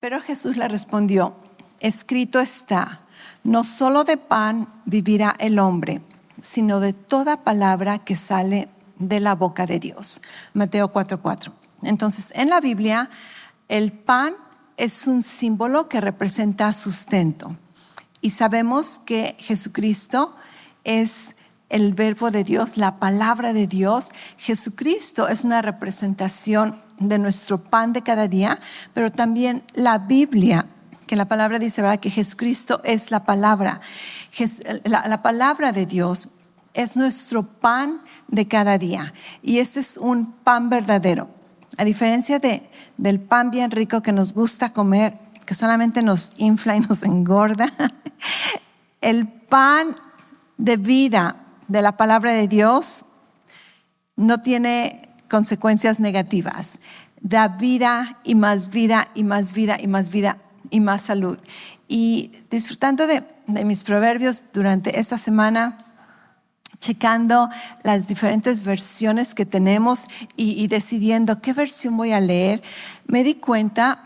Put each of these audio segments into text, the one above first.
Pero Jesús le respondió: escrito está, no solo de pan vivirá el hombre, sino de toda palabra que sale de la boca de Dios. Mateo 4:4. Entonces, en la Biblia, el pan es un símbolo que representa sustento. Y sabemos que Jesucristo es el verbo de Dios, la palabra de Dios. Jesucristo es una representación de nuestro pan de cada día, pero también la Biblia, que la palabra dice, ¿verdad?, que Jesucristo es la palabra. La palabra de Dios es nuestro pan de cada día. Y este es un pan verdadero. A diferencia del pan bien rico que nos gusta comer, que solamente nos infla y nos engorda, el pan de vida de la palabra de Dios no tiene consecuencias negativas. Da vida y más vida y más vida y más vida y más salud. Y disfrutando de mis proverbios durante esta semana, checando las diferentes versiones que tenemos y decidiendo qué versión voy a leer, me di cuenta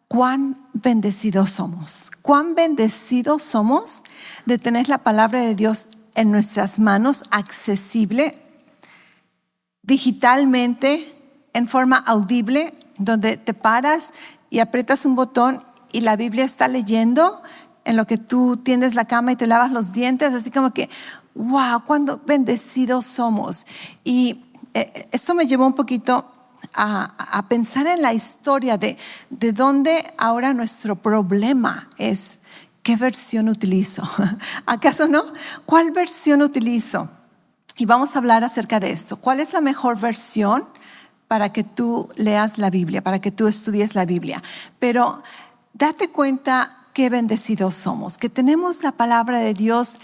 cuán bendecidos somos. Cuán bendecidos somos de tener la palabra de Dios en nuestras manos, accesible, digitalmente, en forma audible, donde te paras y aprietas un botón y la Biblia está leyendo en lo que tú tiendes la cama y te lavas los dientes, así como que, wow, cuán bendecidos somos. Y esto me llevó un poquito a pensar en la historia de dónde ahora nuestro problema es. ¿Qué versión utilizo? ¿Acaso no? ¿Cuál versión utilizo? Y vamos a hablar acerca de esto. ¿Cuál es la mejor versión para que tú leas la Biblia, para que tú estudies la Biblia? Pero date cuenta qué bendecidos somos, que tenemos la palabra de Dios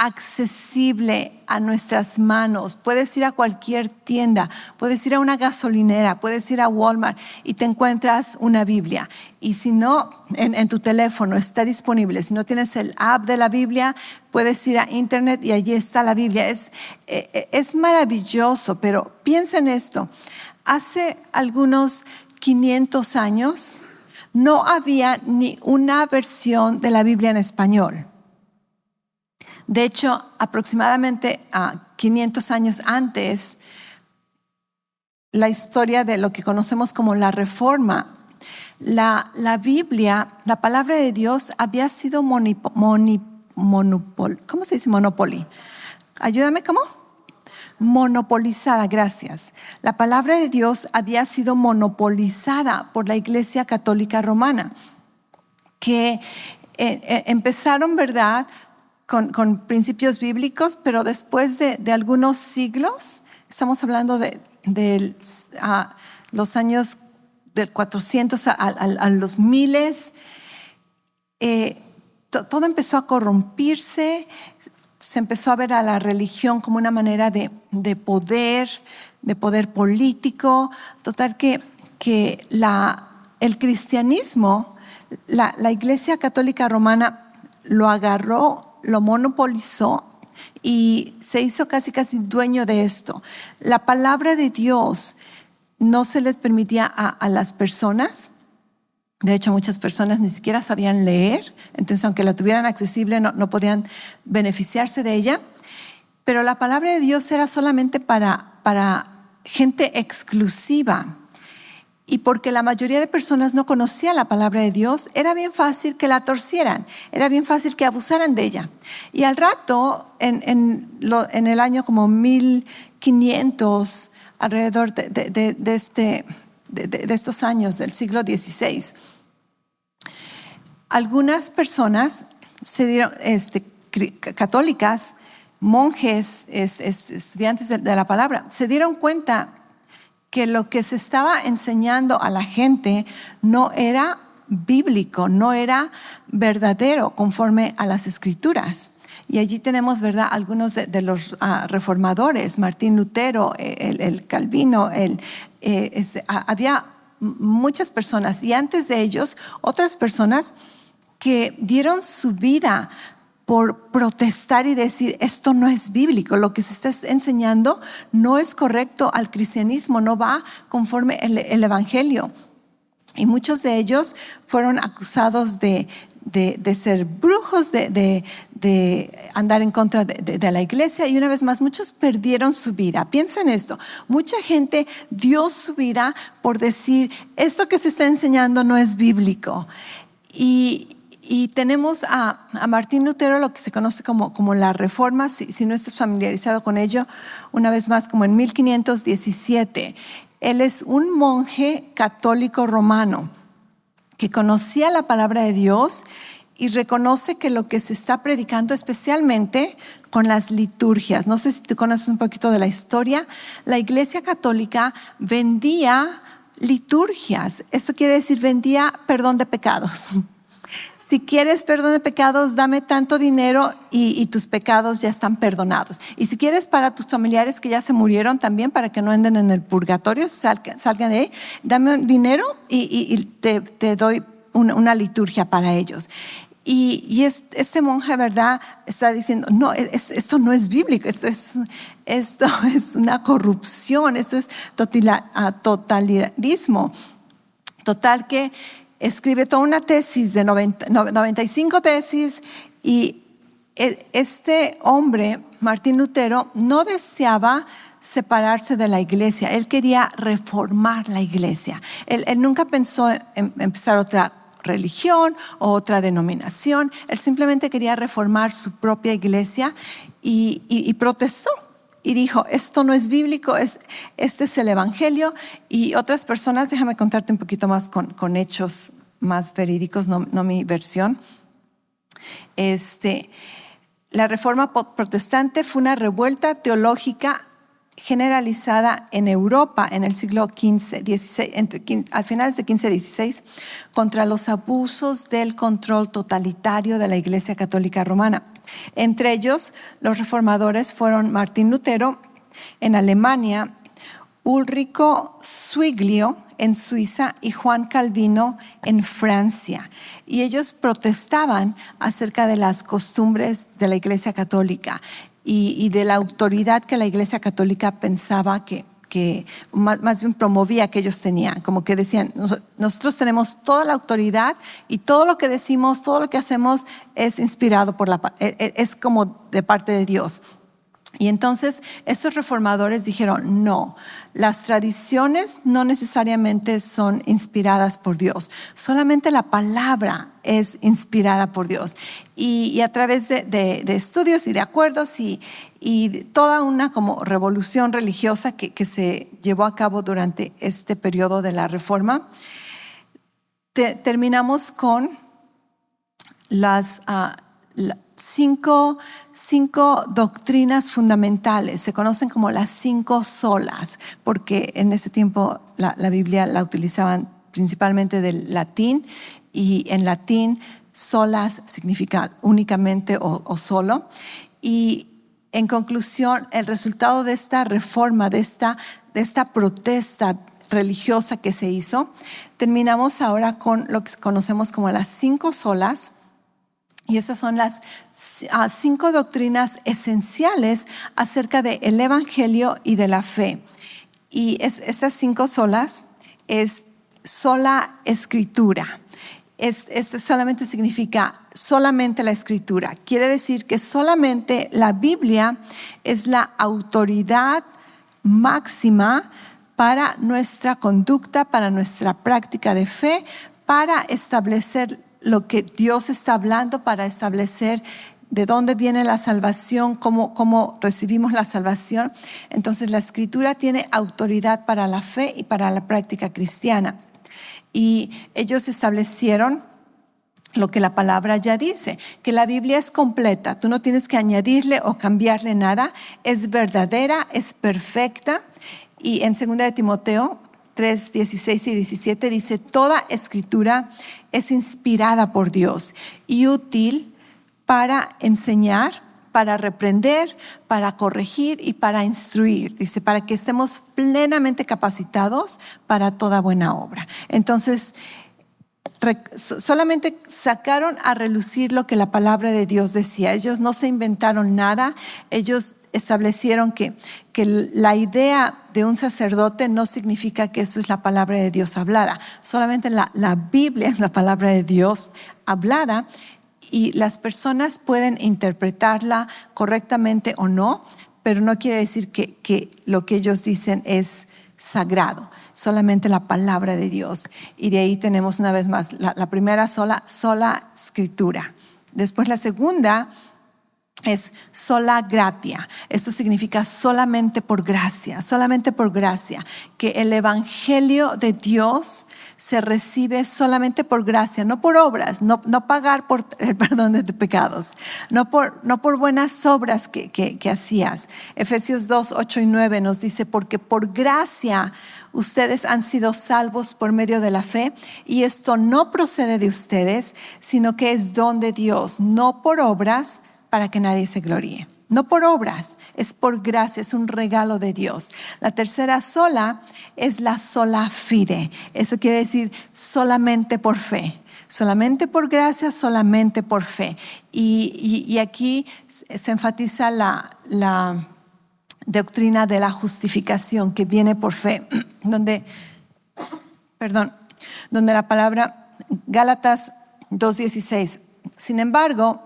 accesible a nuestras manos. Puedes ir a cualquier tienda, puedes ir a una gasolinera, puedes ir a Walmart y te encuentras una Biblia. Y si no, en tu teléfono está disponible. Si no tienes el app de la Biblia, puedes ir a internet y allí está la Biblia. Es maravilloso, pero piensa en esto. Hace algunos 500 años no había ni una versión de la Biblia en español. De hecho, aproximadamente 500 años antes, la historia de lo que conocemos como la Reforma, la Biblia, la palabra de Dios había sido ¿cómo se dice monopoly? Ayúdame, ¿cómo? Monopolizada, gracias. La palabra de Dios había sido monopolizada por la Iglesia Católica Romana, que empezaron, ¿verdad?, con principios bíblicos, pero después de algunos siglos, estamos hablando de los años del 400 a los miles, todo empezó a corrompirse, se empezó a ver a la religión como una manera de poder político, total que el cristianismo, la Iglesia Católica Romana lo agarró, lo monopolizó y se hizo casi dueño de esto. La palabra de Dios no se les permitía a las personas. De hecho, muchas personas ni siquiera sabían leer, entonces aunque la tuvieran accesible no podían beneficiarse de ella. Pero la palabra de Dios era solamente para gente exclusiva. Y porque la mayoría de personas no conocían la palabra de Dios, era bien fácil que la torcieran, era bien fácil que abusaran de ella. Y al rato, en el año como 1500, alrededor de estos años del siglo XVI, algunas personas se dieron, católicas, monjes, estudiantes de la palabra, se dieron cuenta que lo que se estaba enseñando a la gente no era bíblico, no era verdadero conforme a las Escrituras. Y allí tenemos, ¿verdad?, algunos de los reformadores, Martín Lutero, el Calvino, había muchas personas, y antes de ellos otras personas que dieron su vida por protestar y decir, esto no es bíblico, lo que se está enseñando no es correcto al cristianismo, no va conforme el evangelio. Y muchos de ellos fueron acusados de ser brujos, de andar en contra de la iglesia. Y una vez más, muchos perdieron su vida. Piensa en esto. Mucha gente dio su vida por decir, esto que se está enseñando no es bíblico. Y tenemos a Martín Lutero, lo que se conoce como la Reforma, si no estás familiarizado con ello, una vez más, como en 1517. Él es un monje católico romano que conocía la palabra de Dios y reconoce que lo que se está predicando, especialmente con las liturgias, no sé si tú conoces un poquito de la historia, la Iglesia Católica vendía liturgias. Esto quiere decir vendía perdón de pecados. Si quieres perdón de pecados, dame tanto dinero y tus pecados ya están perdonados. Y si quieres para tus familiares que ya se murieron también, para que no anden en el purgatorio, salgan de ahí, dame dinero y te doy una liturgia para ellos. Y este monje, ¿verdad?, está diciendo, no, esto no es bíblico, esto es una corrupción, esto es totalitarismo. Total que escribe toda una tesis de 95 tesis, y este hombre, Martín Lutero, no deseaba separarse de la iglesia. Él quería reformar la iglesia. Él nunca pensó en empezar otra religión o otra denominación. Él simplemente quería reformar su propia iglesia y protestó. Y dijo, esto no es bíblico, este es el evangelio. Y otras personas, déjame contarte un poquito más con hechos más verídicos, no mi versión. La reforma protestante fue una revuelta teológica generalizada en Europa en el siglo XV, XVI, al finales de XV y XVI, contra los abusos del control totalitario de la Iglesia Católica Romana. Entre ellos, los reformadores fueron Martín Lutero en Alemania, Ulrico Zwinglio en Suiza y Juan Calvino en Francia. Y ellos protestaban acerca de las costumbres de la Iglesia Católica y de la autoridad que la Iglesia Católica pensaba que más bien promovía que ellos tenían. Como que decían, nosotros tenemos toda la autoridad y todo lo que decimos, todo lo que hacemos es inspirado es como de parte de Dios. Y entonces estos reformadores dijeron, no, las tradiciones no necesariamente son inspiradas por Dios, solamente la palabra es inspirada por Dios. Y a través de estudios y de acuerdos y toda una como revolución religiosa que se llevó a cabo durante este periodo de la Reforma, terminamos con las cinco doctrinas fundamentales. Se conocen como las 5 solas, porque en ese tiempo la Biblia la utilizaban principalmente del latín, y en latín solas significa únicamente o solo. Y en conclusión, el resultado de esta reforma, de esta protesta religiosa que se hizo, terminamos ahora con lo que conocemos como las 5 solas. Y esas son las 5 doctrinas esenciales acerca del evangelio y de la fe. Y estas 5 solas es sola escritura. Este solamente significa solamente la escritura. Quiere decir que solamente la Biblia es la autoridad máxima para nuestra conducta, para nuestra práctica de fe, para establecer lo que Dios está hablando, para establecer de dónde viene la salvación, cómo recibimos la salvación. Entonces la escritura tiene autoridad para la fe y para la práctica cristiana. Y ellos establecieron lo que la palabra ya dice, que la Biblia es completa, tú no tienes que añadirle o cambiarle nada, es verdadera, es perfecta. Y en 2 de Timoteo 3, 16 y 17 dice, toda escritura es inspirada por Dios y útil para enseñar, para reprender, para corregir y para instruir. Dice, para que estemos plenamente capacitados para toda buena obra. Entonces, solamente sacaron a relucir lo que la palabra de Dios decía. Ellos no se inventaron nada. Ellos establecieron que la idea de un sacerdote no significa que eso es la palabra de Dios hablada. Solamente la Biblia es la palabra de Dios hablada, y las personas pueden interpretarla correctamente o no, pero no quiere decir que lo que ellos dicen es sagrado. Solamente la palabra de Dios. Y de ahí tenemos una vez más la primera sola escritura. Después la segunda es sola gratia. Esto significa solamente por gracia, que el evangelio de Dios se recibe solamente por gracia, no por obras, no pagar por el perdón de pecados, no por buenas obras que hacías. Efesios 2, 8 y 9 nos dice: porque por gracia ustedes han sido salvos por medio de la fe, y esto no procede de ustedes, sino que es don de Dios, no por obras, para que nadie se gloríe. No por obras, es por gracia, es un regalo de Dios. La tercera sola es la sola fide. Eso quiere decir solamente por fe. Solamente por gracia, solamente por fe. Y aquí se enfatiza la doctrina de la justificación que viene por fe, donde la palabra Gálatas 2:16. Sin embargo,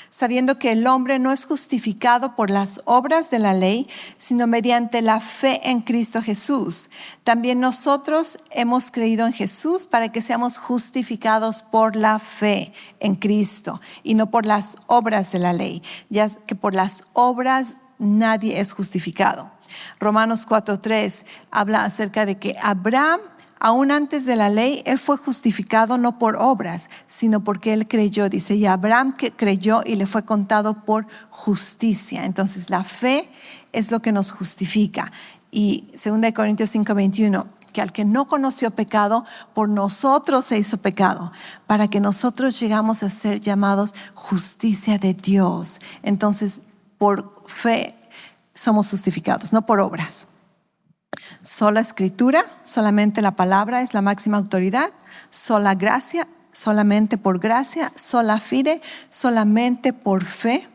sabiendo que el hombre no es justificado por las obras de la ley, sino mediante la fe en Cristo Jesús. También nosotros hemos creído en Jesús para que seamos justificados por la fe en Cristo y no por las obras de la ley, ya que por las obras nadie es justificado. Romanos 4:3 habla acerca de que Abraham, aún antes de la ley, él fue justificado no por obras, sino porque él creyó. Dice, y Abraham que creyó y le fue contado por justicia. Entonces la fe es lo que nos justifica. Y 2 Corintios 5:21, que al que no conoció pecado, por nosotros se hizo pecado, para que nosotros llegamos a ser llamados justicia de Dios. Entonces, por fe somos justificados, no por obras. Sola escritura, solamente la palabra es la máxima autoridad. Sola gracia, solamente por gracia. Sola fide, solamente por fe.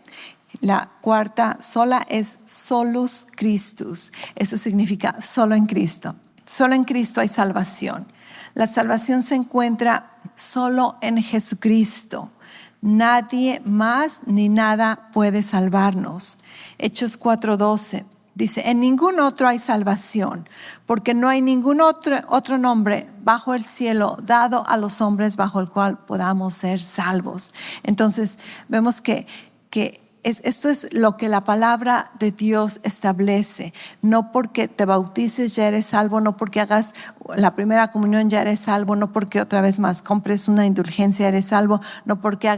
La cuarta sola es solus Christus. Eso significa solo en Cristo. Solo en Cristo hay salvación. La salvación se encuentra solo en Jesucristo. Nadie más ni nada puede salvarnos. Hechos 4:12 dice: en ningún otro hay salvación, porque no hay ningún otro nombre bajo el cielo dado a los hombres bajo el cual podamos ser salvos. Entonces vemos que esto es lo que la palabra de Dios establece. No porque te bautices ya eres salvo, no porque hagas la primera comunión ya eres salvo, no porque otra vez más compres una indulgencia eres salvo, no porque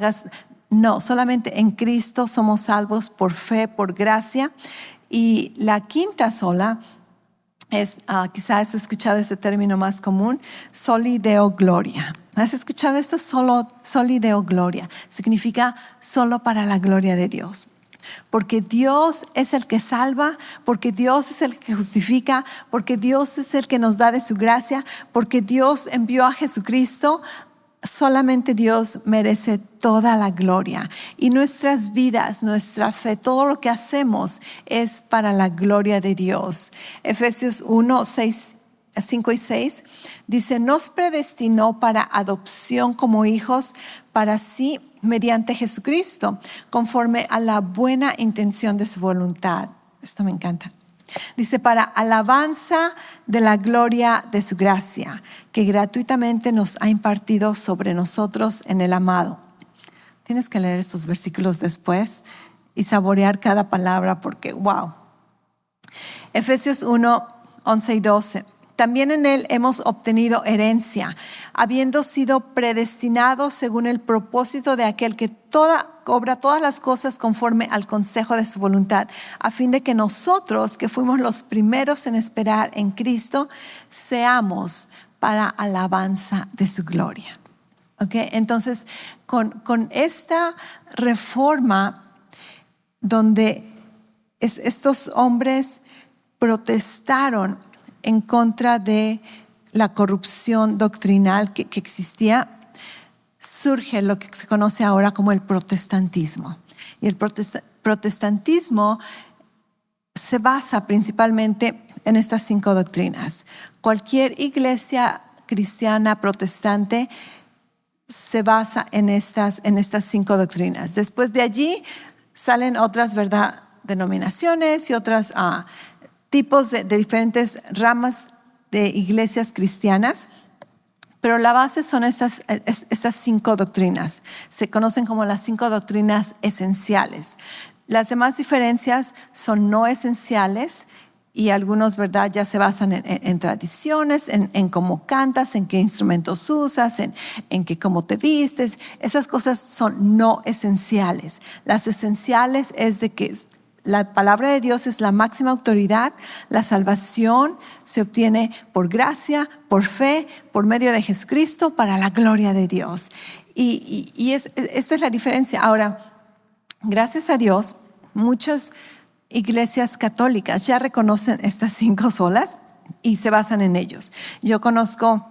no, solamente en Cristo somos salvos por fe, por gracia. Y la quinta sola es, quizás has escuchado este término más común, soli deo gloria. ¿Has escuchado esto? Soli deo gloria. Significa solo para la gloria de Dios. Porque Dios es el que salva, porque Dios es el que justifica, porque Dios es el que nos da de su gracia, porque Dios envió a Jesucristo. Solamente Dios merece toda la gloria, y nuestras vidas, nuestra fe, todo lo que hacemos es para la gloria de Dios. Efesios 1:5 y 6 dice: nos predestinó para adopción como hijos para sí mediante Jesucristo, conforme a la buena intención de su voluntad. Esto me encanta. Dice: para alabanza de la gloria de su gracia, que gratuitamente nos ha impartido sobre nosotros en el amado. Tienes que leer estos versículos después y saborear cada palabra, porque wow. Efesios 1:11 y 12. También en él hemos obtenido herencia, habiendo sido predestinados según el propósito de aquel que obra todas las cosas conforme al consejo de su voluntad, a fin de que nosotros, que fuimos los primeros en esperar en Cristo, seamos para alabanza de su gloria. ¿Okay? Entonces, con esta reforma, donde estos hombres protestaron en contra de la corrupción doctrinal que existía, surge lo que se conoce ahora como el protestantismo. Y el protestantismo se basa principalmente en estas 5 doctrinas. Cualquier iglesia cristiana protestante se basa en estas 5 doctrinas. Después de allí salen otras, ¿verdad?, denominaciones y otros tipos de diferentes ramas de iglesias cristianas, pero la base son estas 5 doctrinas. Se conocen como las 5 doctrinas esenciales. Las demás diferencias son no esenciales y algunos, ¿verdad?, ya se basan en tradiciones, en cómo cantas, en qué instrumentos usas, en cómo te vistes. Esas cosas son no esenciales. Las esenciales es de que la palabra de Dios es la máxima autoridad. La salvación se obtiene por gracia, por fe, por medio de Jesucristo, para la gloria de Dios. Y esa es la diferencia. Ahora, gracias a Dios, muchas iglesias católicas ya reconocen estas 5 solas y se basan en ellos. Yo conozco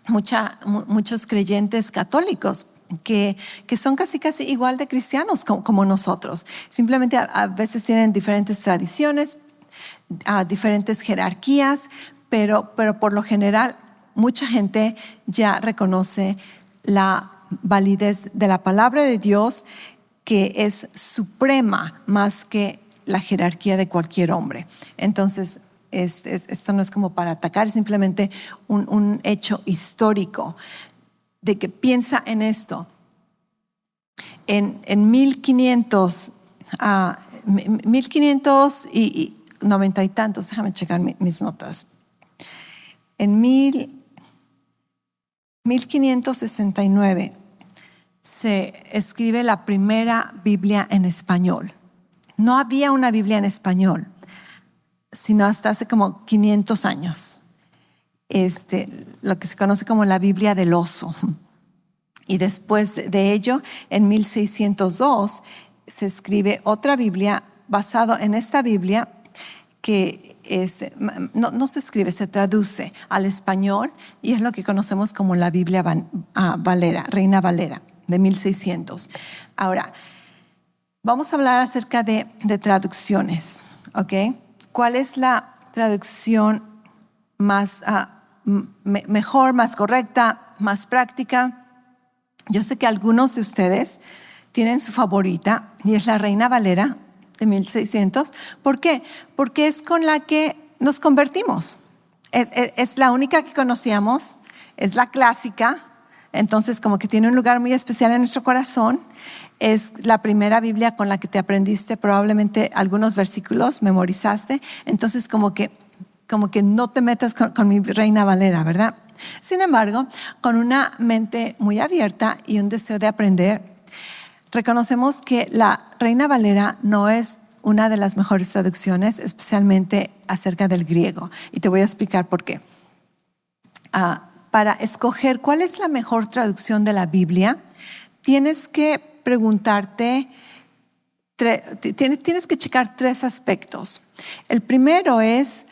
muchos creyentes católicos que son casi igual de cristianos como nosotros. Simplemente a veces tienen diferentes tradiciones, diferentes jerarquías, pero por lo general mucha gente ya reconoce la validez de la palabra de Dios, que es suprema más que la jerarquía de cualquier hombre. Entonces, esto no es como para atacar, es simplemente un hecho histórico de que piensa en esto. En 1590 y tantos, déjame checar mis notas. En 1569 se escribe la primera Biblia en español. No había una Biblia en español, sino hasta hace como 500 años. Lo que se conoce como la Biblia del oso. Y después de ello, en 1602, se escribe otra Biblia basado en esta Biblia que no se escribe, se traduce al español y es lo que conocemos como la Biblia Valera, Reina Valera, de 1600. Ahora, vamos a hablar acerca de traducciones, ¿ok? ¿Cuál es la traducción más mejor, más correcta, más práctica? Yo sé que algunos de ustedes tienen su favorita y es la Reina Valera de 1600. ¿Por qué? Porque es con la que nos convertimos. Es la única que conocíamos, es la clásica, entonces como que tiene un lugar muy especial en nuestro corazón. Es la primera Biblia con la que te aprendiste probablemente algunos versículos, memorizaste. Entonces como que no te metas con mi Reina Valera, ¿verdad? Sin embargo, con una mente muy abierta y un deseo de aprender, reconocemos que la Reina Valera no es una de las mejores traducciones, especialmente acerca del griego. Y te voy a explicar por qué. Para escoger cuál es la mejor traducción de la Biblia, tienes que preguntarte, tienes que checar 3 aspectos. El primero es,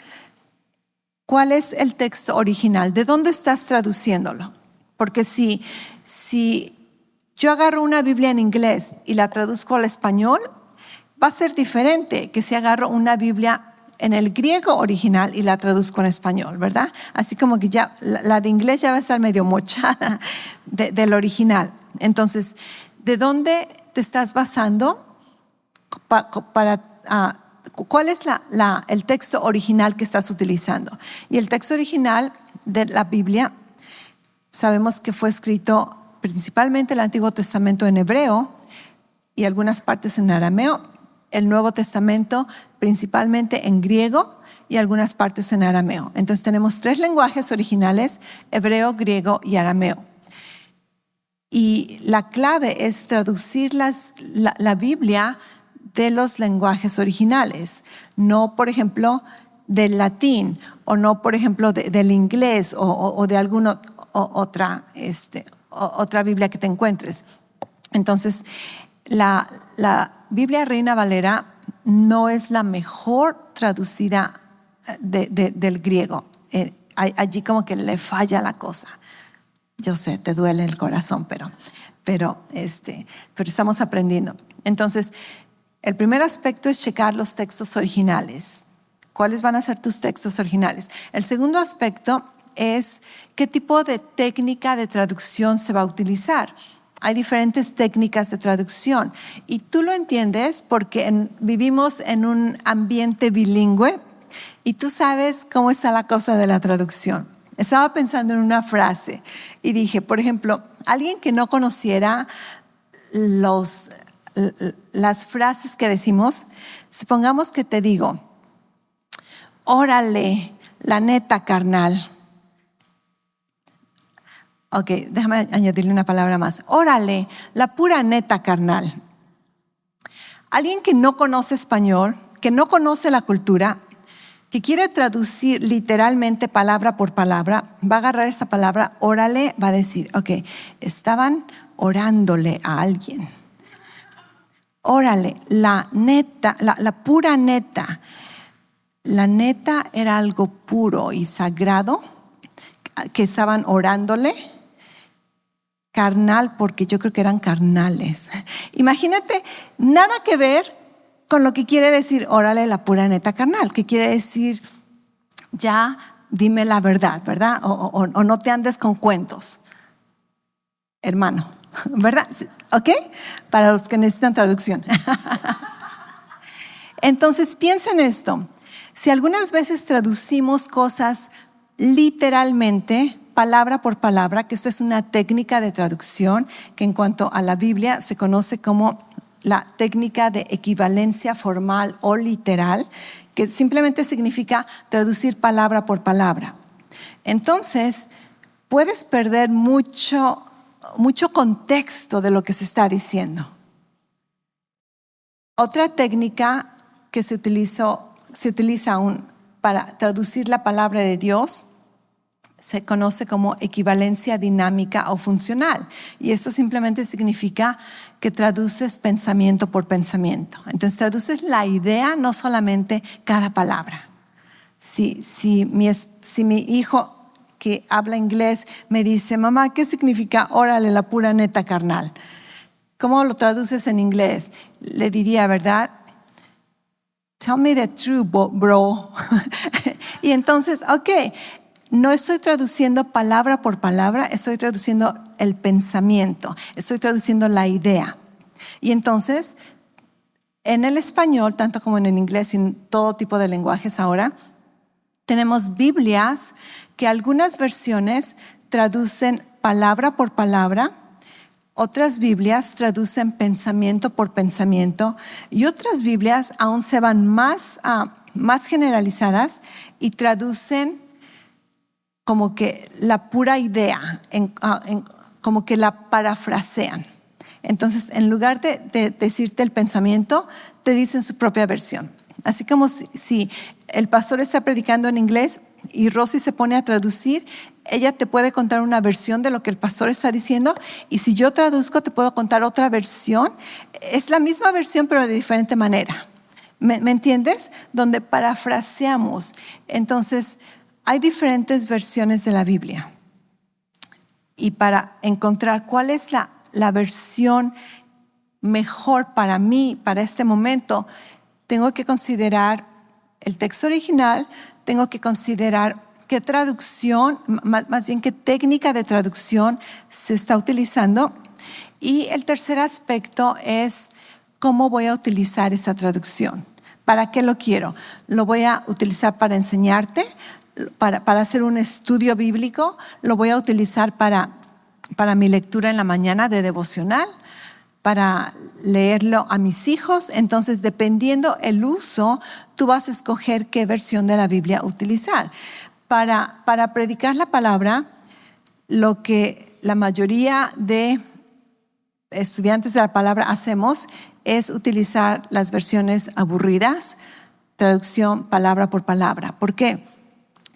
¿cuál es el texto original? ¿De dónde estás traduciéndolo? Porque si yo agarro una Biblia en inglés y la traduzco al español, va a ser diferente que si agarro una Biblia en el griego original y la traduzco en español, ¿verdad? Así como que ya la de inglés ya va a estar medio mochada del original. Entonces, ¿de dónde te estás basando cuál es el texto original que estás utilizando? Y el texto original de la Biblia, sabemos que fue escrito principalmente el Antiguo Testamento en hebreo y algunas partes en arameo, el Nuevo Testamento principalmente en griego y algunas partes en arameo. Entonces tenemos 3 lenguajes originales: hebreo, griego y arameo. Y la clave es traducir la Biblia de los lenguajes originales, no, por ejemplo, del latín, o no, por ejemplo, del inglés o de alguna otra Biblia que te encuentres. Entonces, la Biblia Reina Valera no es la mejor traducida del griego. Allí como que le falla la cosa. Yo sé, te duele el corazón, pero estamos aprendiendo. Entonces, el primer aspecto es checar los textos originales. ¿Cuáles van a ser tus textos originales? El segundo aspecto es qué tipo de técnica de traducción se va a utilizar. Hay diferentes técnicas de traducción y tú lo entiendes porque vivimos en un ambiente bilingüe y tú sabes cómo está la cosa de la traducción. Estaba pensando en una frase y dije, por ejemplo, alguien que no conociera las frases que decimos, supongamos que te digo, órale, la neta, carnal. Ok, déjame añadirle una palabra más. Órale, la pura neta, carnal. Alguien que no conoce español, que no conoce la cultura, que quiere traducir literalmente palabra por palabra, va a agarrar esta palabra, órale, va a decir, ok, estaban orándole a alguien. Órale, la neta, la pura neta. La neta era algo puro y sagrado que estaban orándole. Carnal, porque yo creo que eran carnales. Imagínate, nada que ver con lo que quiere decir, órale, la pura neta, carnal, que quiere decir, ya dime la verdad, ¿verdad? O no te andes con cuentos, hermano, ¿verdad? ¿Ok? Para los que necesitan traducción. Entonces, piensa en esto. Si algunas veces traducimos cosas literalmente, palabra por palabra, que esta es una técnica de traducción que en cuanto a la Biblia se conoce como la técnica de equivalencia formal o literal, que simplemente significa traducir palabra por palabra. Entonces, puedes perder mucho contexto de lo que se está diciendo. Otra técnica que se utiliza aún para traducir la palabra de Dios se conoce como equivalencia dinámica o funcional. Y esto simplemente significa que traduces pensamiento por pensamiento. Entonces traduces la idea, no solamente cada palabra. Si mi hijo que habla inglés me dice, mamá, ¿qué significa órale, la pura neta, carnal? ¿Cómo lo traduces en inglés? Le diría, ¿verdad? Tell me the truth, bro. Y entonces, ok, no estoy traduciendo palabra por palabra, estoy traduciendo el pensamiento, estoy traduciendo la idea. Y entonces, en el español, tanto como en el inglés y en todo tipo de lenguajes ahora, tenemos Biblias que algunas versiones traducen palabra por palabra, otras Biblias traducen pensamiento por pensamiento y otras Biblias aún se van más generalizadas y traducen como que la pura idea, como que la parafrasean. Entonces, en lugar de decirte el pensamiento, te dicen su propia versión. Así como si el pastor está predicando en inglés y Rosy se pone a traducir, ella te puede contar una versión de lo que el pastor está diciendo y si yo traduzco te puedo contar otra versión. Es la misma versión pero de diferente manera. ¿Me entiendes? Donde parafraseamos. Entonces, hay diferentes versiones de la Biblia. Y para encontrar cuál es la versión mejor para mí, para este momento, tengo que considerar el texto original, tengo que considerar qué traducción, más bien qué técnica de traducción se está utilizando. Y el tercer aspecto es cómo voy a utilizar esta traducción. ¿Para qué lo quiero? Lo voy a utilizar para enseñarte, para hacer un estudio bíblico, lo voy a utilizar para mi lectura en la mañana de devocional, para leerlo a mis hijos. Entonces, dependiendo el uso, tú vas a escoger qué versión de la Biblia utilizar. Para predicar la palabra, lo que la mayoría de estudiantes de la palabra hacemos es utilizar las versiones aburridas, traducción palabra por palabra. ¿Por qué?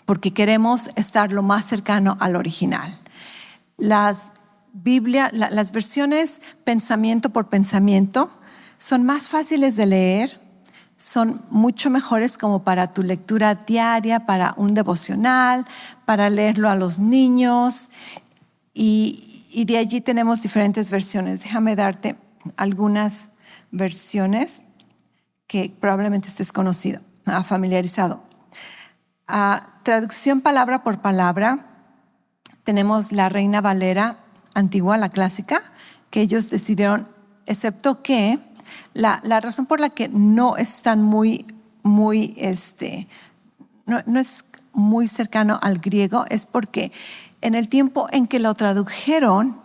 Porque queremos estar lo más cercano al original. Las versiones pensamiento por pensamiento son más fáciles de leer, son mucho mejores como para tu lectura diaria, para un devocional, para leerlo a los niños. y de allí tenemos diferentes versiones. Déjame darte algunas versiones que probablemente estés conocido, familiarizado. Traducción palabra por palabra, tenemos la Reina Valera antigua, la clásica, que ellos decidieron, excepto que la razón por la que no es tan no es muy cercano al griego es porque en el tiempo en que lo tradujeron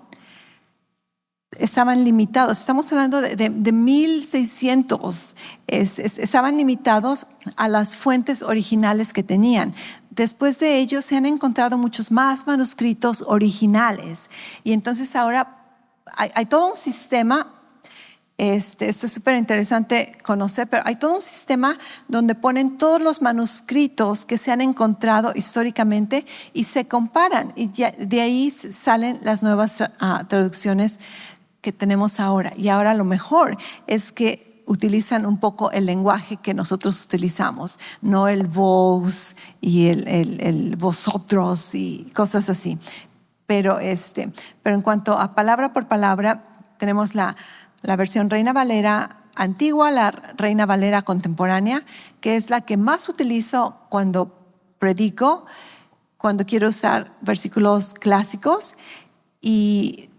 estaban limitados. Estamos hablando de 1600. Estaban limitados a las fuentes originales que tenían. Después de ellos se han encontrado muchos más manuscritos originales. Y entonces ahora hay todo un sistema. Esto es súper interesante conocer, pero hay todo un sistema donde ponen todos los manuscritos que se han encontrado históricamente y se comparan. Y de ahí salen las nuevas traducciones que tenemos ahora. Y ahora lo mejor es que utilizan un poco el lenguaje que nosotros utilizamos, no el vos y el vosotros y cosas así. Pero en cuanto a palabra por palabra, tenemos la versión Reina Valera antigua, la Reina Valera contemporánea, que es la que más utilizo cuando predico, cuando quiero usar versículos clásicos, y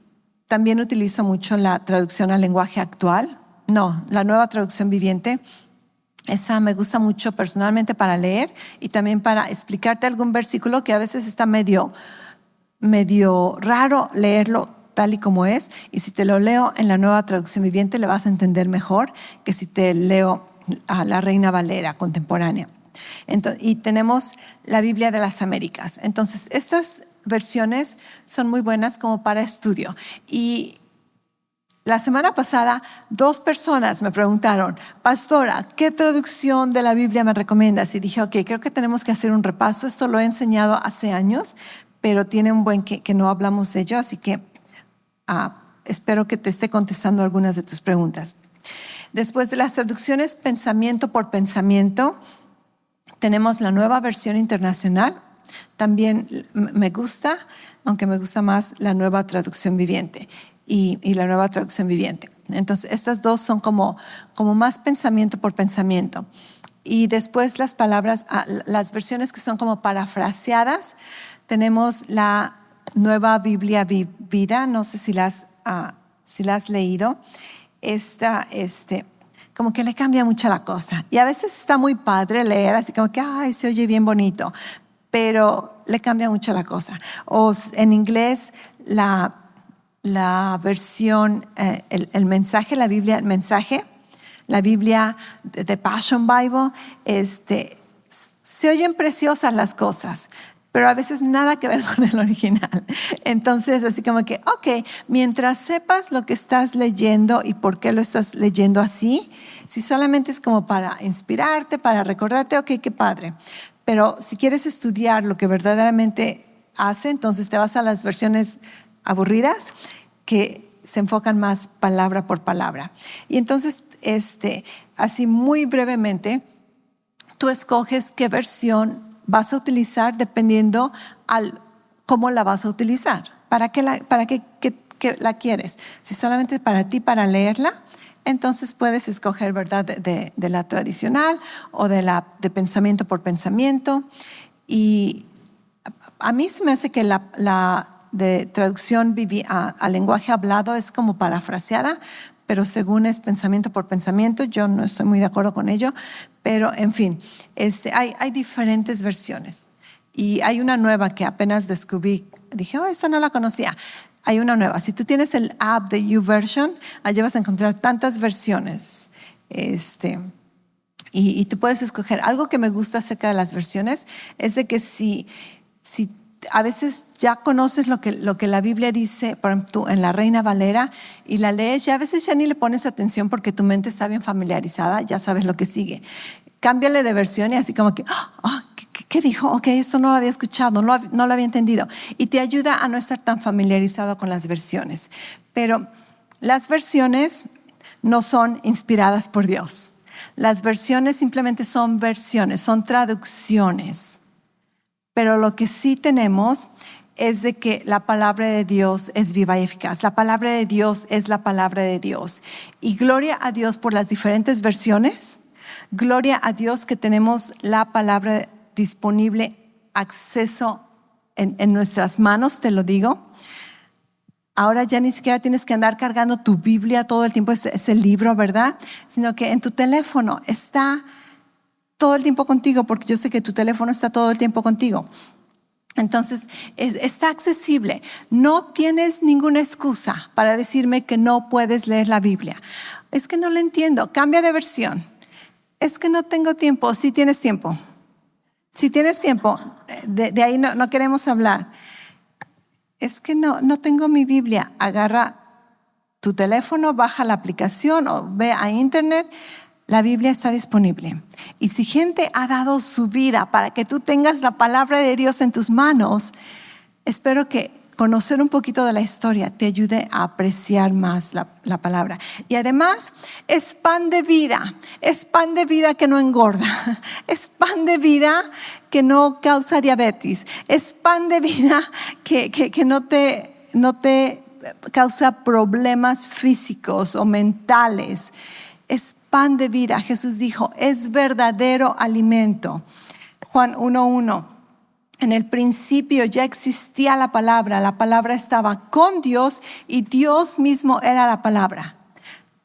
también utilizo mucho la traducción al lenguaje actual. No, la nueva traducción viviente. Esa me gusta mucho personalmente para leer y también para explicarte algún versículo que a veces está medio raro leerlo tal y como es. Y si te lo leo en la nueva traducción viviente, le vas a entender mejor que si te leo a la Reina Valera contemporánea. Entonces, y tenemos la Biblia de las Américas. Entonces, estas versiones son muy buenas como para estudio. Y la semana pasada 2 personas me preguntaron, pastora, ¿qué traducción de la Biblia me recomiendas? Y dije, ok, creo que tenemos que hacer un repaso. Esto lo he enseñado hace años, pero tiene un buen que no hablamos de ello, así que espero que te esté contestando algunas de tus preguntas. Después de las traducciones pensamiento por pensamiento, tenemos la nueva versión internacional. También me gusta, aunque me gusta más la nueva traducción viviente y la nueva traducción viviente. Entonces, estas dos son como más pensamiento por pensamiento. Y después las palabras, las versiones que son como parafraseadas, tenemos la nueva Biblia Vida, no sé si la has leído. Como que le cambia mucho la cosa. Y a veces está muy padre leer, así como que, se oye bien bonito, pero le cambia mucho la cosa. O en inglés, la versión, el mensaje, la Biblia, el mensaje, la Biblia de Passion Bible, se oyen preciosas las cosas, pero a veces nada que ver con el original. Entonces, así como que, ok, mientras sepas lo que estás leyendo y por qué lo estás leyendo así, si solamente es como para inspirarte, para recordarte, ok, qué padre. Pero si quieres estudiar lo que verdaderamente hace, entonces te vas a las versiones aburridas que se enfocan más palabra por palabra. Y entonces, así muy brevemente, tú escoges qué versión vas a utilizar dependiendo cómo la vas a utilizar. ¿Para qué la quieres? Si solamente para ti, para leerla, entonces puedes escoger, ¿verdad?, de la tradicional o de pensamiento por pensamiento. Y a mí se me hace que la de traducción al lenguaje hablado es como parafraseada, pero según es pensamiento por pensamiento, yo no estoy muy de acuerdo con ello, pero en fin, hay diferentes versiones. Y hay una nueva que apenas descubrí, dije, esa no la conocía. Hay una nueva. Si tú tienes el app de YouVersion, allí vas a encontrar tantas versiones. Y tú puedes escoger. Algo que me gusta acerca de las versiones es de que si a veces ya conoces lo que la Biblia dice, por ejemplo, tú en la Reina Valera, y la lees, ya a veces ya ni le pones atención porque tu mente está bien familiarizada, ya sabes lo que sigue. Cámbiale de versión y así como que, ¿qué dijo? Ok, esto no lo había escuchado, no lo había entendido. Y te ayuda a no estar tan familiarizado con las versiones. Pero las versiones no son inspiradas por Dios. Las versiones simplemente son versiones, son traducciones. Pero lo que sí tenemos es de que la palabra de Dios es viva y eficaz. La palabra de Dios es la palabra de Dios. Y gloria a Dios por las diferentes versiones. Gloria a Dios que tenemos la palabra disponible, acceso en nuestras manos, te lo digo. Ahora ya ni siquiera tienes que andar cargando tu Biblia todo el tiempo, ese libro, ¿verdad? Sino que en tu teléfono está todo el tiempo contigo, porque yo sé que tu teléfono está todo el tiempo contigo. Entonces, está accesible. No tienes ninguna excusa para decirme que no puedes leer la Biblia. Es que no lo entiendo. Cambia de versión. Es que no tengo tiempo. Sí tienes tiempo. Si tienes tiempo, de ahí no queremos hablar. Es que no tengo mi Biblia. Agarra tu teléfono, baja la aplicación o ve a internet. La Biblia está disponible. Y si gente ha dado su vida para que tú tengas la palabra de Dios en tus manos, espero que conocer un poquito de la historia te ayude a apreciar más la palabra. Y además es pan de vida que no engorda, es pan de vida que no causa diabetes, es pan de vida que no te causa problemas físicos o mentales. Es pan de vida. Jesús dijo, es verdadero alimento. Juan 1:1. En el principio ya existía la palabra estaba con Dios y Dios mismo era la palabra.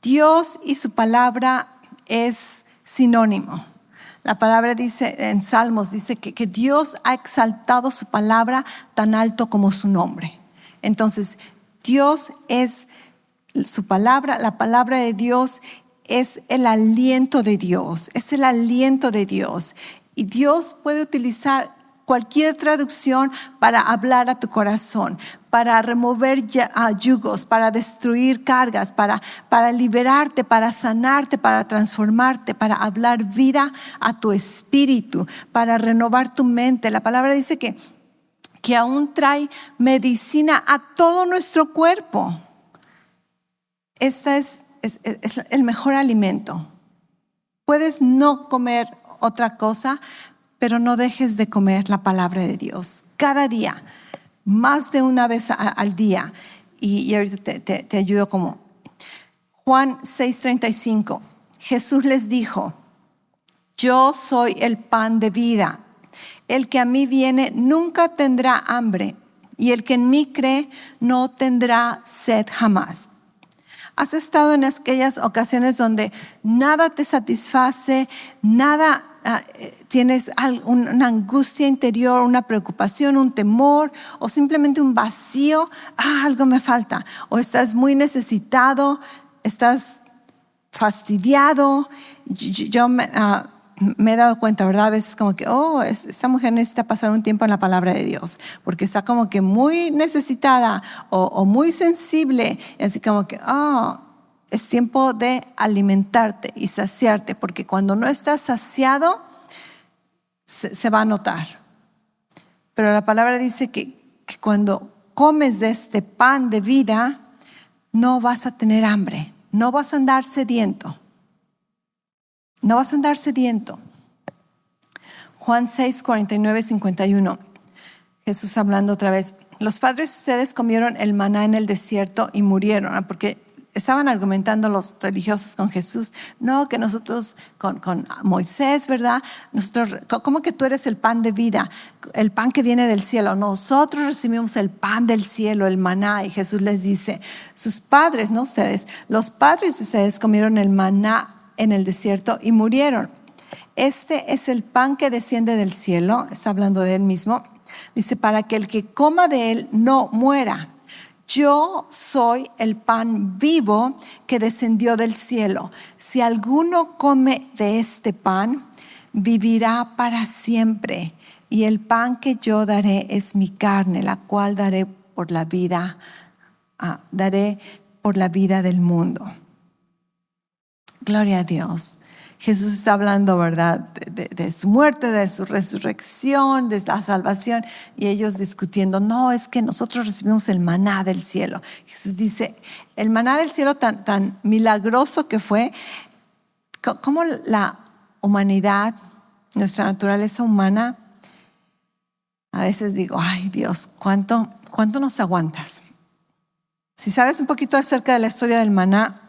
Dios y su palabra es sinónimo. La palabra dice en Salmos, dice que Dios ha exaltado su palabra tan alto como su nombre. Entonces, Dios es su palabra, la palabra de Dios es el aliento de Dios, es el aliento de Dios. Y Dios puede utilizar cualquier traducción para hablar a tu corazón, para remover yugos, para destruir cargas, para liberarte, para sanarte, para transformarte, para hablar vida a tu espíritu, para renovar tu mente. La palabra dice que aún trae medicina a todo nuestro cuerpo. Esta es el mejor alimento. Puedes no comer otra cosa, pero no dejes de comer la palabra de Dios. Cada día, más de una vez al día. Y ahorita te ayudo como. Juan 6:35. Jesús les dijo, yo soy el pan de vida. El que a mí viene nunca tendrá hambre, y el que en mí cree no tendrá sed jamás. ¿Has estado en aquellas ocasiones donde nada te satisface, nada tienes una angustia interior, una preocupación, un temor o simplemente un vacío? Algo me falta. O estás muy necesitado, estás fastidiado. Yo me he dado cuenta, ¿verdad? A veces como que, esta mujer necesita pasar un tiempo en la palabra de Dios, porque está como que muy necesitada o muy sensible, y así como que, es tiempo de alimentarte y saciarte, porque cuando no estás saciado, se va a notar. Pero la palabra dice que cuando comes de este pan de vida, no vas a tener hambre, no vas a andar sediento. No vas a andar sediento. Juan 6:49-51. Jesús hablando otra vez. Los padres de ustedes comieron el maná en el desierto y murieron, porque estaban argumentando los religiosos con Jesús. No, que nosotros con Moisés, ¿verdad? Nosotros, ¿cómo que tú eres el pan de vida? El pan que viene del cielo. Nosotros recibimos el pan del cielo, el maná. Y Jesús les dice, sus padres, no ustedes, los padres de ustedes comieron el maná en el desierto y murieron. Este es el pan que desciende del cielo, está hablando de él mismo. Dice, para que el que coma de él no muera. Yo soy el pan vivo que descendió del cielo. Si alguno come de este pan, vivirá para siempre. Y el pan que yo daré es mi carne, la cual daré por la vida del mundo. Gloria a Dios. Jesús está hablando, ¿verdad? De su muerte, de su resurrección, de la salvación. Y ellos discutiendo, no, es que nosotros recibimos el maná del cielo. Jesús dice, el maná del cielo tan milagroso que fue, como la humanidad, nuestra naturaleza humana, A veces digo, ay Dios, ¿cuánto nos aguantas? Si sabes un poquito acerca de la historia del maná,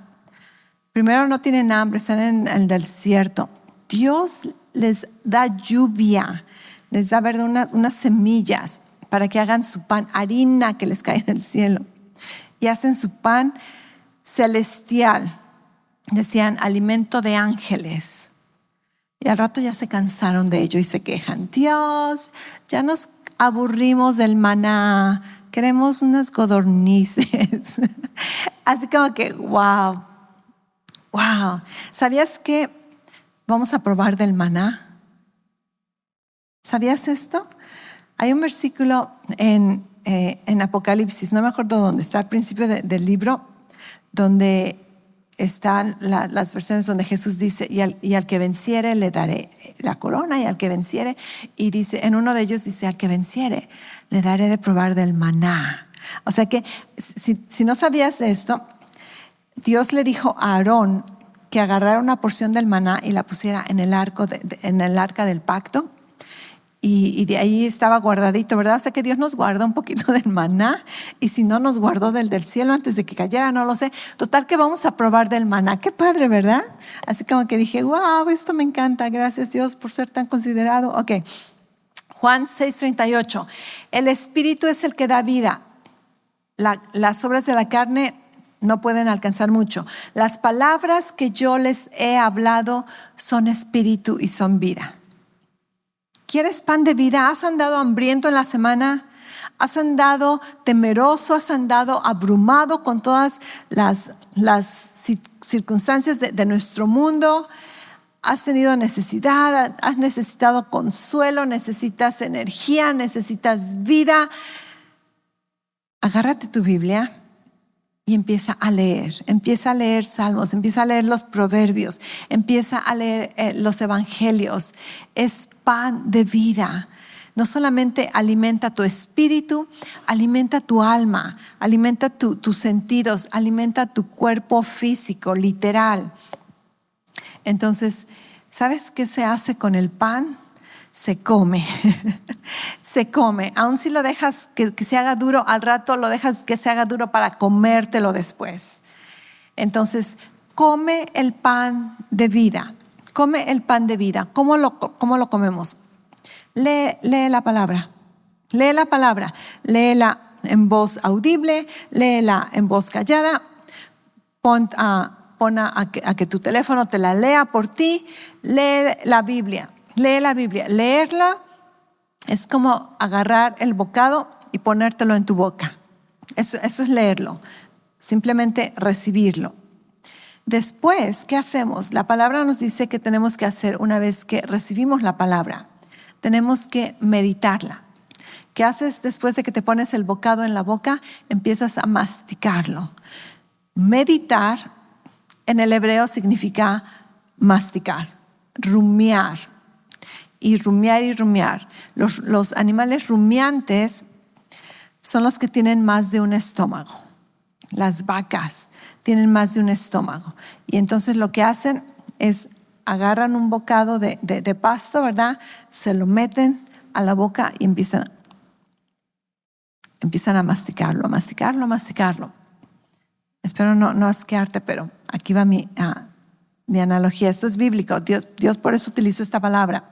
primero no tienen hambre, están en el desierto. Dios les da lluvia, les da unas semillas para que hagan su pan, harina que les cae del cielo. Y hacen su pan celestial. Decían, alimento de ángeles. Y al rato ya se cansaron de ello y se quejan. Dios, ya nos aburrimos del maná, queremos unas codornices. Así como que, wow. ¿Sabías que vamos a probar del maná? ¿Sabías esto? Hay un versículo en Apocalipsis, no me acuerdo dónde está, al principio del libro, donde están las versiones donde Jesús dice, y al que venciere le daré la corona, y al que venciere, y dice, en uno de ellos dice, al que venciere le daré de probar del maná. O sea que si no sabías de esto, Dios le dijo a Aarón que agarrara una porción del maná y la pusiera en el arca del pacto. Y de ahí estaba guardadito, ¿verdad? O sea que Dios nos guardó un poquito del maná, y si no nos guardó del cielo antes de que cayera, no lo sé. Total que vamos a probar del maná. Qué padre, ¿verdad? Así como que dije, wow, esto me encanta. Gracias Dios por ser tan considerado. Ok, Juan 6:38. El Espíritu es el que da vida. Las obras de la carne no pueden alcanzar mucho. Las palabras que yo les he hablado son espíritu y son vida. ¿Quieres pan de vida? ¿Has andado hambriento en la semana? ¿Has andado temeroso? ¿Has andado abrumado con todas las circunstancias de nuestro mundo? ¿Has tenido necesidad? ¿Has necesitado consuelo? ¿Necesitas energía? ¿Necesitas vida? Agárrate tu Biblia y empieza a leer salmos, empieza a leer los proverbios, empieza a leer los evangelios. Es pan de vida. No solamente alimenta tu espíritu, alimenta tu alma, alimenta tus sentidos, alimenta tu cuerpo físico, literal. Entonces, ¿sabes qué se hace con el pan? Se come. Se come. Aun si lo dejas que se haga duro, al rato lo dejas que se haga duro para comértelo después. Entonces, come el pan de vida. Come el pan de vida. ¿Cómo lo comemos? Lee la palabra. Lee la palabra. Léela en voz audible, léela en voz callada. Pon a que tu teléfono te la lea por ti. Lee la Biblia. Leerla es como agarrar el bocado y ponértelo en tu boca. Eso es leerlo. Simplemente recibirlo. Después, ¿qué hacemos? La palabra nos dice que tenemos que hacer una vez que recibimos la palabra. Tenemos que meditarla. ¿Qué haces después de que te pones el bocado en la boca? Empiezas a masticarlo. Meditar en el hebreo significa masticar, rumiar. Y rumiar. Los animales rumiantes son los que tienen más de un estómago. Las vacas tienen más de un estómago. Y entonces lo que hacen es agarran un bocado de pasto, ¿verdad? Se lo meten a la boca y empiezan a masticarlo. Espero no asquearte, pero aquí va mi analogía. Esto es bíblico. Dios por eso utilizó esta palabra.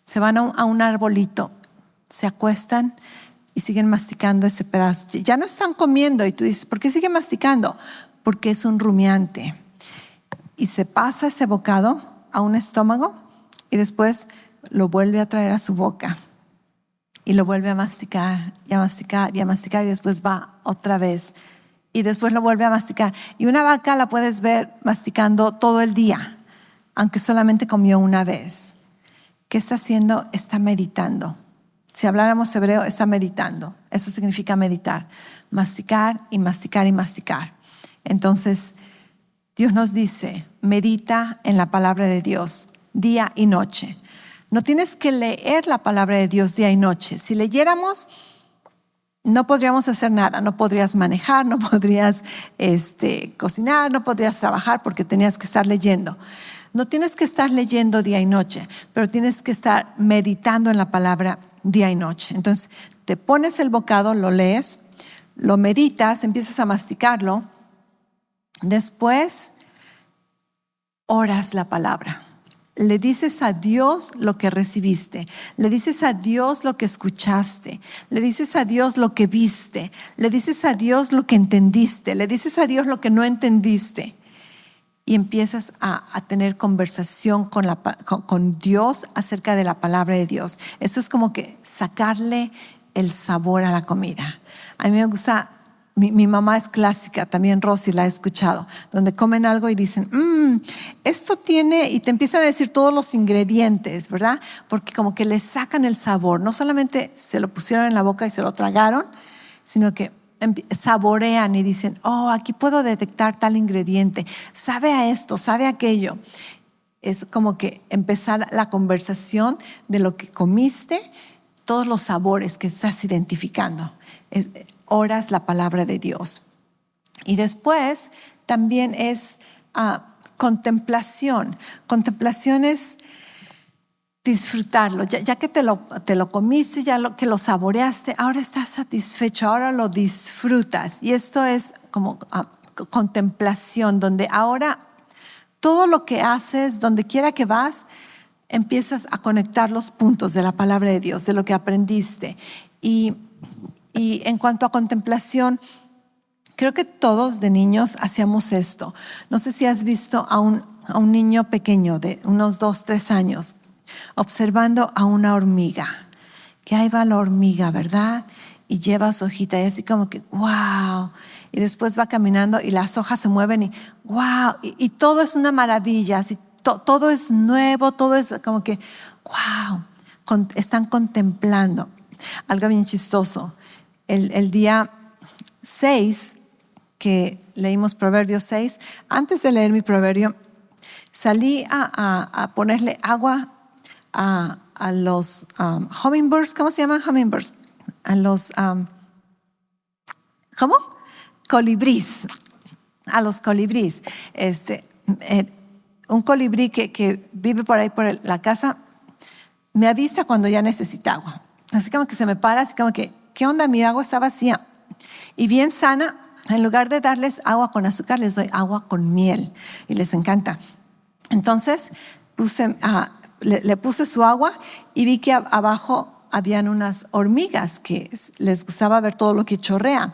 Se van a un arbolito, se acuestan y siguen masticando ese pedazo. Ya no están comiendo y tú dices, ¿por qué siguen masticando? Porque es un rumiante. Y se pasa ese bocado a un estómago y después lo vuelve a traer a su boca. Y lo vuelve a masticar y a masticar y a masticar y después va otra vez. Y después lo vuelve a masticar. Y una vaca la puedes ver masticando todo el día, aunque solamente comió una vez. ¿Qué está haciendo? Está meditando. Si habláramos hebreo, está meditando. Eso significa meditar. Masticar y masticar y masticar. Entonces, Dios nos dice, medita en la palabra de Dios día y noche. No tienes que leer la palabra de Dios día y noche. Si leyéramos, no podríamos hacer nada. No podrías manejar, no podrías cocinar, no podrías trabajar porque tenías que estar leyendo. No tienes que estar leyendo día y noche, pero tienes que estar meditando en la palabra día y noche. Entonces, te pones el bocado, lo lees, lo meditas, empiezas a masticarlo. Después, oras la palabra. Le dices a Dios lo que recibiste, le dices a Dios lo que escuchaste, le dices a Dios lo que viste, le dices a Dios lo que entendiste, le dices a Dios lo que no entendiste. Y empiezas a tener conversación con Dios acerca de la palabra de Dios. Eso es como que sacarle el sabor a la comida. A mí me gusta, mi mamá es clásica, también Rosy la he escuchado, donde comen algo y dicen, esto tiene, y te empiezan a decir todos los ingredientes, ¿verdad? Porque como que le sacan el sabor. No solamente se lo pusieron en la boca y se lo tragaron, sino que saborean y dicen, aquí puedo detectar tal ingrediente, sabe a esto, sabe a aquello. Es como que empezar la conversación de lo que comiste, todos los sabores que estás identificando. Oras la palabra de Dios. Y después también es contemplación. Contemplación es disfrutarlo, ya que te lo comiste, que lo saboreaste, ahora estás satisfecho, ahora lo disfrutas. Y esto es como contemplación, donde ahora todo lo que haces, donde quiera que vas, empiezas a conectar los puntos de la palabra de Dios, de lo que aprendiste. Y en cuanto a contemplación, creo que todos de niños hacíamos esto. No sé si has visto a un niño pequeño de unos 2, 3 años observando a una hormiga, que ahí va la hormiga, ¿verdad? Y lleva su hojita y así como que wow, y después va caminando y las hojas se mueven y wow, y todo es una maravilla, así todo es nuevo, todo es como que wow, están contemplando. Algo bien chistoso, el día 6 que leímos Proverbios 6, antes de leer mi proverbio, salí a ponerle agua a los hummingbirds. ¿Cómo se llaman hummingbirds? A los ¿cómo? Colibrís. A los colibrís. Un colibrí que vive por ahí por la casa me avisa cuando ya necesita agua. Así como que se me para, así como que, ¿qué onda? Mi agua está vacía. Y bien sana, en lugar de darles agua con azúcar, les doy agua con miel. Y les encanta. Entonces le puse su agua y vi que abajo habían unas hormigas que les gustaba ver todo lo que chorrea.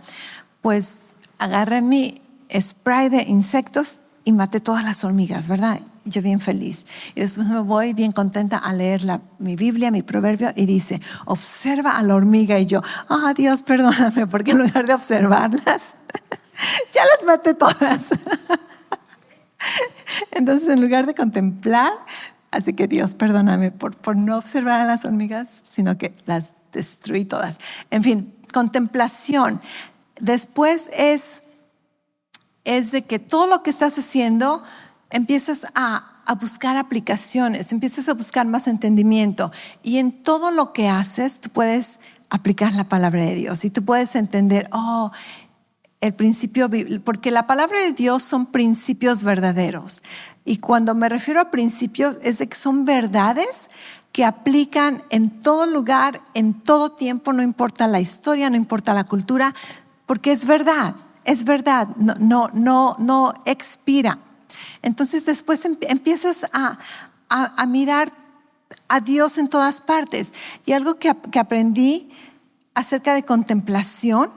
Pues agarré mi spray de insectos y maté todas las hormigas, ¿verdad? Yo bien feliz. Y después me voy bien contenta a leer mi Biblia, mi proverbio, y dice, observa a la hormiga. Y yo, Dios, perdóname, porque en lugar de observarlas, ya las maté todas. Entonces, en lugar de contemplar, así que Dios, perdóname por no observar a las hormigas, sino que las destruí todas. En fin, contemplación. Después es de que todo lo que estás haciendo empiezas a buscar aplicaciones, empiezas a buscar más entendimiento, y en todo lo que haces tú puedes aplicar la palabra de Dios y tú puedes entender, el principio, porque la palabra de Dios son principios verdaderos. Y cuando me refiero a principios es de que son verdades que aplican en todo lugar, en todo tiempo, no importa la historia, no importa la cultura, porque es verdad, no expira. Entonces después empiezas a mirar a Dios en todas partes. Y algo que aprendí acerca de contemplación,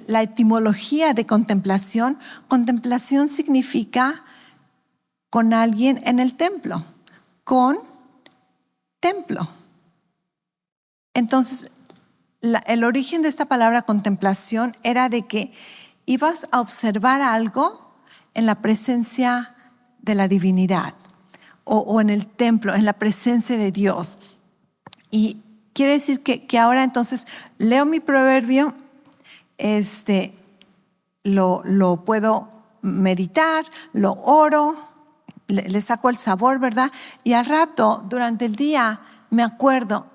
la etimología de contemplación significa con alguien en el templo, con templo. Entonces, el origen de esta palabra contemplación era de que ibas a observar algo en la presencia de la divinidad o en el templo, en la presencia de Dios. Y quiere decir que ahora entonces leo mi proverbio, lo puedo meditar, lo oro, le saco el sabor, ¿verdad? Y al rato, durante el día, me acuerdo,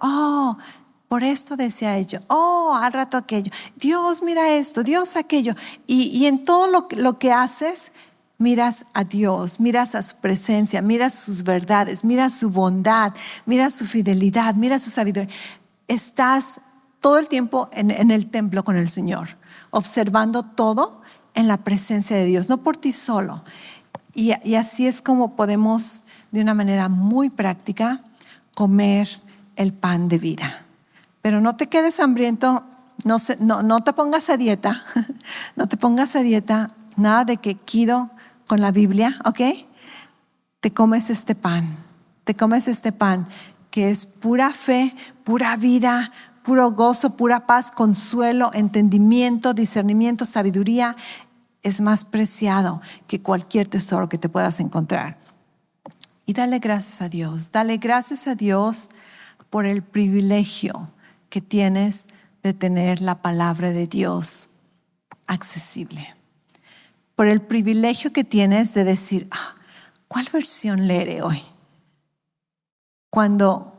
por esto decía ello, al rato aquello, Dios mira esto, Dios aquello. Y en todo lo que haces, miras a Dios, miras a su presencia, miras sus verdades, miras su bondad, miras su fidelidad, miras su sabiduría. estás todo el tiempo en el templo con el Señor, observando todo en la presencia de Dios, no por ti solo. Y así es como podemos, de una manera muy práctica, comer el pan de vida. Pero no te quedes hambriento, no te pongas a dieta, no te pongas a dieta, nada de que quiero con la Biblia, ¿ok? Te comes este pan que es pura fe, pura vida, puro gozo, pura paz, consuelo, entendimiento, discernimiento, sabiduría. Es más preciado que cualquier tesoro que te puedas encontrar. Y dale gracias a Dios por el privilegio que tienes de tener la palabra de Dios accesible. Por el privilegio que tienes de decir, ¿cuál versión leeré hoy? Cuando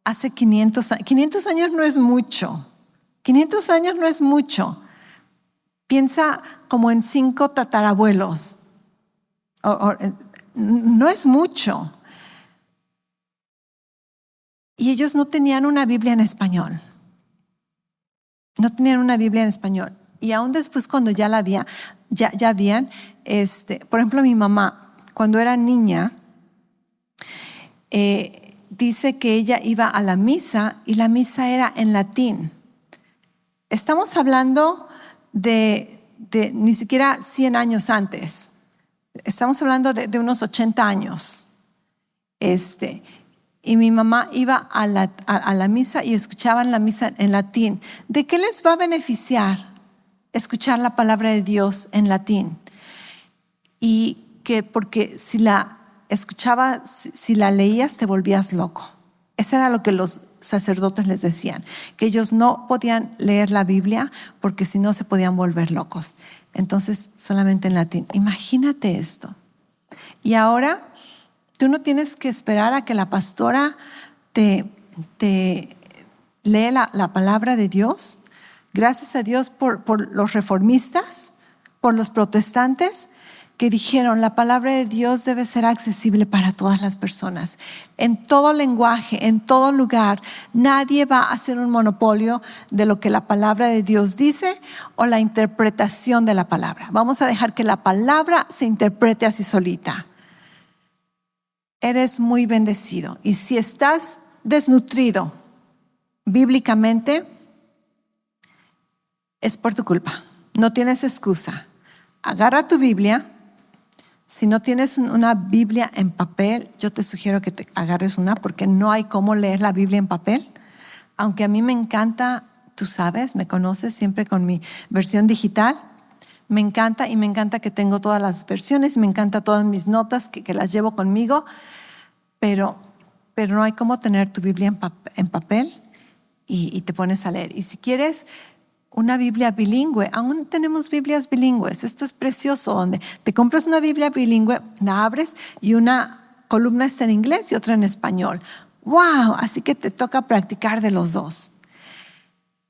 hace 500 años no es mucho. 500 años no es mucho. Piensa como en 5 tatarabuelos. No es mucho. Y ellos no tenían una Biblia en español. Y aún después, cuando ya la había, ya habían, por ejemplo, mi mamá, cuando era niña, dice que ella iba a la misa y la misa era en latín. Estamos hablando de ni siquiera 100 años antes. Estamos hablando de unos 80 años. Y mi mamá iba a la misa y escuchaban la misa en latín. ¿De qué les va a beneficiar escuchar la palabra de Dios en latín? Y que porque si la escuchabas, si la leías, te volvías loco. Eso era lo que los sacerdotes les decían, que ellos no podían leer la Biblia porque si no se podían volver locos. Entonces, solamente en latín. Imagínate esto. Y ahora tú no tienes que esperar a que la pastora te lee la palabra de Dios. Gracias a Dios por los reformistas, por los protestantes, que dijeron la palabra de Dios debe ser accesible para todas las personas, en todo lenguaje, en todo lugar. Nadie va a hacer un monopolio de lo que la palabra de Dios dice o la interpretación de la palabra. Vamos a dejar que la palabra se interprete así solita. Eres muy bendecido. Y si estás desnutrido bíblicamente, es por tu culpa. No tienes excusa. Agarra tu Biblia. Si no tienes una Biblia en papel, yo te sugiero que te agarres una, porque no hay cómo leer la Biblia en papel. Aunque a mí me encanta, tú sabes, me conoces siempre con mi versión digital. Me encanta y me encanta que tengo todas las versiones, me encanta todas mis notas que las llevo conmigo, pero no hay cómo tener tu Biblia en papel y te pones a leer. Y si quieres una Biblia bilingüe, aún tenemos Biblias bilingües. Esto es precioso, donde te compras una Biblia bilingüe, la abres y una columna está en inglés y otra en español. ¡Wow! Así que te toca practicar de los dos.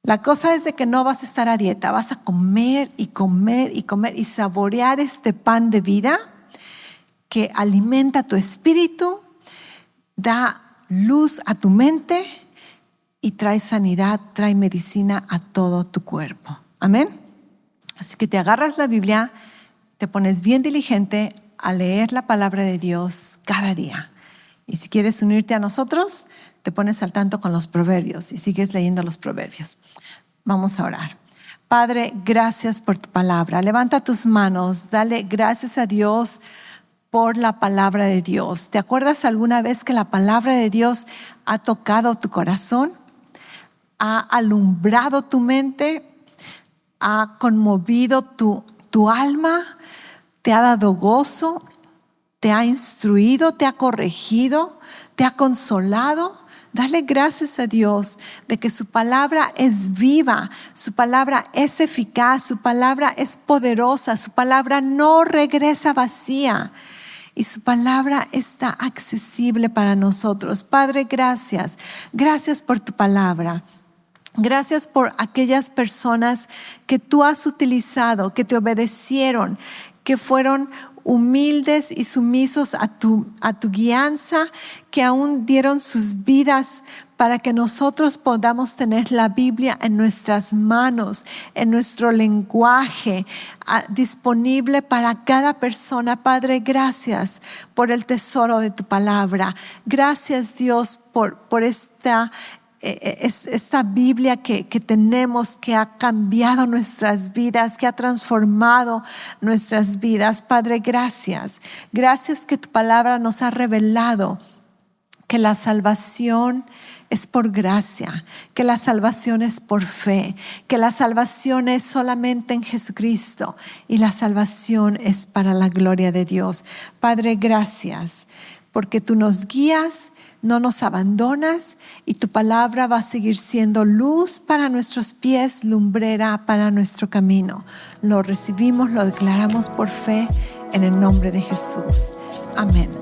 La cosa es de que no vas a estar a dieta, vas a comer y comer y comer y saborear este pan de vida que alimenta tu espíritu, da luz a tu mente y trae sanidad, trae medicina a todo tu cuerpo. Amén. Así que te agarras la Biblia, te pones bien diligente a leer la palabra de Dios cada día. Y si quieres unirte a nosotros, te pones al tanto con los proverbios y sigues leyendo los proverbios. Vamos a orar. Padre, gracias por tu palabra. Levanta tus manos, dale gracias a Dios por la palabra de Dios. ¿Te acuerdas alguna vez que la palabra de Dios ha tocado tu corazón? Ha alumbrado tu mente, ha conmovido tu alma, te ha dado gozo, te ha instruido, te ha corregido, te ha consolado. Dale gracias a Dios de que su palabra es viva, su palabra es eficaz, su palabra es poderosa, su palabra no regresa vacía. Y su palabra está accesible para nosotros. Padre, gracias. Gracias por tu palabra. Gracias por aquellas personas que tú has utilizado, que te obedecieron, que fueron humildes y sumisos a tu guianza, que aún dieron sus vidas para que nosotros podamos tener la Biblia en nuestras manos, en nuestro lenguaje, disponible para cada persona. Padre, gracias por el tesoro de tu palabra. Gracias, Dios, por esta Biblia que tenemos, que ha cambiado nuestras vidas, que ha transformado nuestras vidas. Padre, gracias. Gracias que tu palabra nos ha revelado que la salvación es por gracia, que la salvación es por fe, que la salvación es solamente en Jesucristo y la salvación es para la gloria de Dios. Padre, gracias porque tú nos guías, no nos abandonas y tu palabra va a seguir siendo luz para nuestros pies, lumbrera para nuestro camino. Lo recibimos, lo declaramos por fe en el nombre de Jesús. Amén.